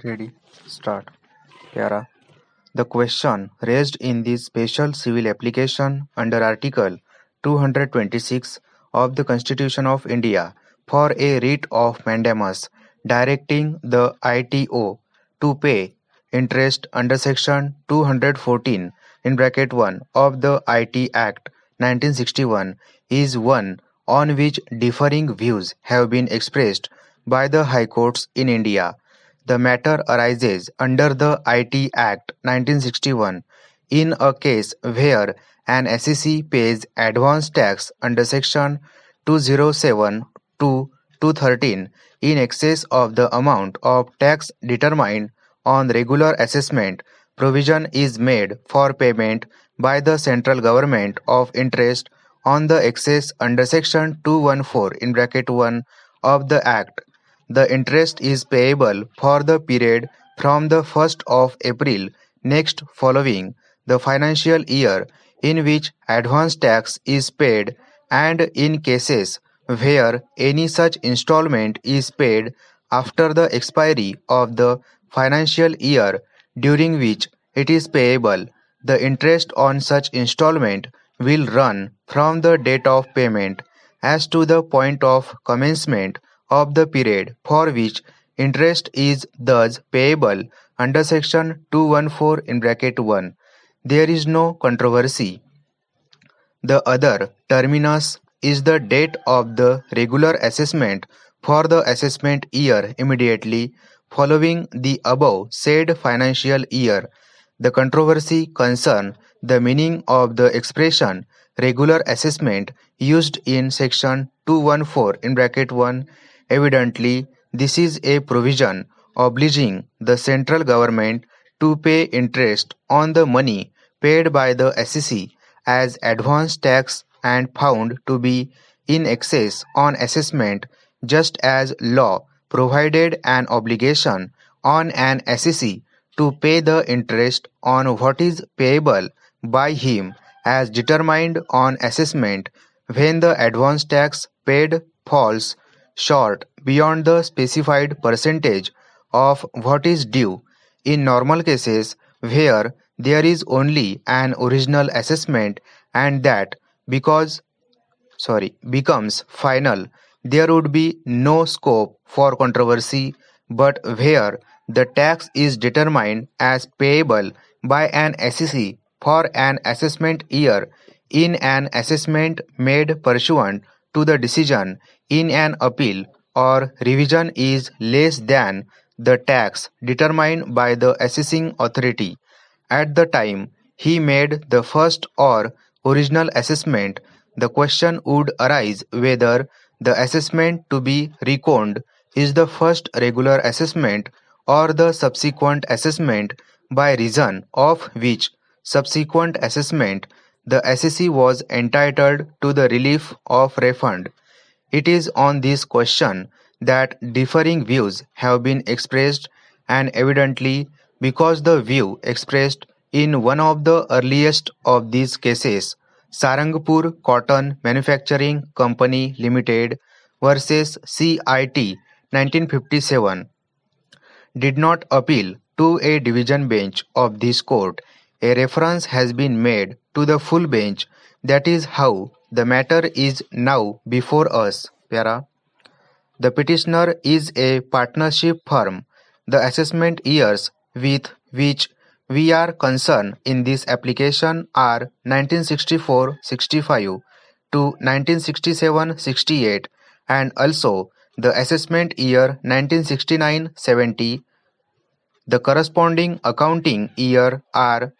Ready? Start. Para. The question raised in this special civil application under Article 226 of the Constitution of India for a writ of mandamus directing the ITO to pay interest under Section 214 (1) of the IT Act 1961 is one on which differing views have been expressed by the High Courts in India. The matter arises under the IT Act 1961 in a case where an SEC pays advance tax under Section 207 to 213 in excess of the amount of tax determined on regular assessment. Provision is made for payment by the central government of interest on the excess under Section 214 (1) of the Act. The interest is payable for the period from the 1st of April next following the financial year in which advance tax is paid, and in cases where any such installment is paid after the expiry of the financial year during which it is payable, the interest on such installment will run from the date of payment. As to the point of commencement of the period for which interest is thus payable under Section 214 (1), there is no controversy. The other terminus is the date of the regular assessment for the assessment year immediately following the above said financial year. The controversy concerns the meaning of the expression regular assessment used in Section 214 (1). Evidently, this is a provision obliging the central government to pay interest on the money paid by the SEC as advance tax and found to be in excess on assessment, just as law provided an obligation on an SEC to pay the interest on what is payable by him as determined on assessment when the advance tax paid falls short beyond the specified percentage of what is due. In normal cases where there is only an original assessment and that becomes final, there would be no scope for controversy, but where the tax is determined as payable by an SEC for an assessment year in an assessment made pursuant to the decision in an appeal or revision is less than the tax determined by the assessing authority at the time he made the first or original assessment, the question would arise whether the assessment to be reckoned is the first regular assessment or the subsequent assessment, by reason of which subsequent assessment the SEC was entitled to the relief of refund. It is on this question that differing views have been expressed, and evidently because the view expressed in one of the earliest of these cases, Sarangpur Cotton Manufacturing Company Limited versus CIT 1957, did not appeal to a division bench of this court. A reference has been made to the full bench. That is how the matter is now before us. Para. The petitioner is a partnership firm. The assessment years with which we are concerned in this application are 1964-65 to 1967-68 and also the assessment year 1969-70. The corresponding accounting year are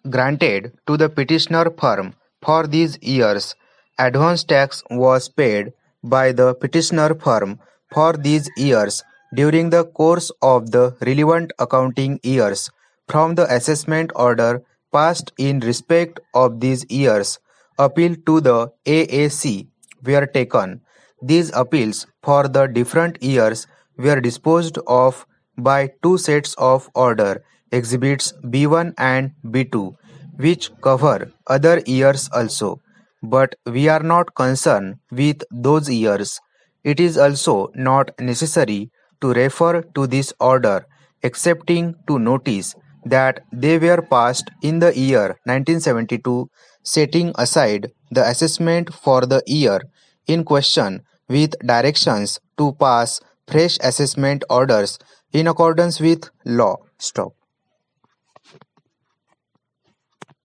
granted to the petitioner firm. For these years, advance tax was paid by the petitioner firm for these years during the course of the relevant accounting years. From the assessment order passed in respect of these years, appeal to the AAC were taken. These appeals for the different years were disposed of by two sets of order, Exhibits B1 and B2, which cover other years also. But we are not concerned with those years. It is also not necessary to refer to this order, excepting to notice that they were passed in the year 1972, setting aside the assessment for the year in question with directions to pass fresh assessment orders in accordance with law. Stop.